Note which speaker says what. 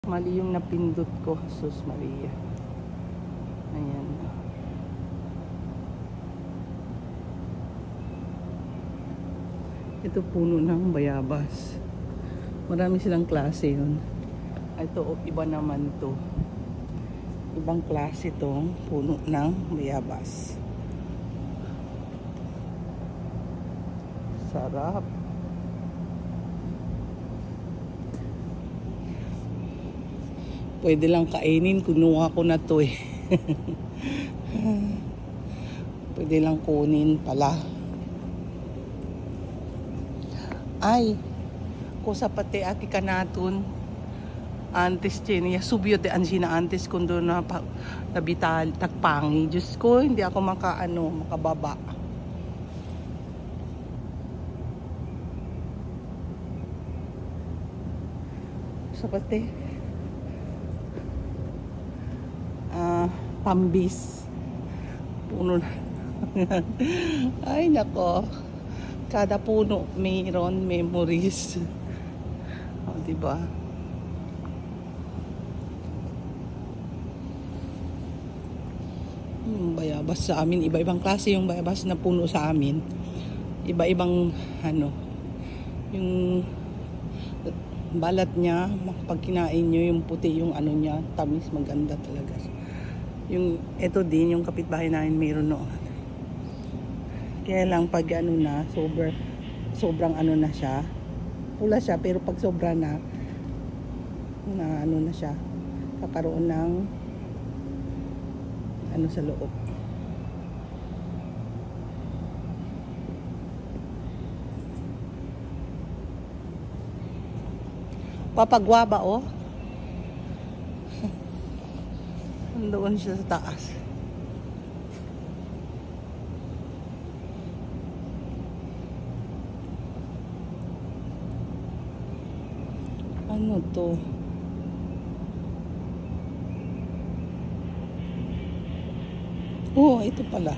Speaker 1: Mali yung napindot ko. Sus Maria. Ayan. Ito puno ng bayabas. Marami silang klase yun. Ito iba naman to. Ibang klase tong puno ng bayabas. Sarap. Pwede lang kainin. Kunuha ko na to eh. Pwede lang kunin pala. Ay, kusa pati aki kanatun. Antes niya subyo de ansina antes kundo na nabital tagpangi. Diyos ko, hindi ako makababa. Kusa pati. Pambis. Puno na. Ay nako. Kada puno mayroon memories. O, diba? Yung bayabas sa amin, iba-ibang klase yung bayabas na puno sa amin. Iba-ibang yung balat niya, pag kinain nyo yung puti, yung niya, tamis, maganda talaga. Yung ito din, yung kapitbahay namin mayroon noon. Kaya lang pag na, sobrang na siya. Pula siya, pero pag sobra na siya, kakaroon ng sa loob. Papagwaba oh. Doon siya sa taas. Ano to? Oh, ito pala.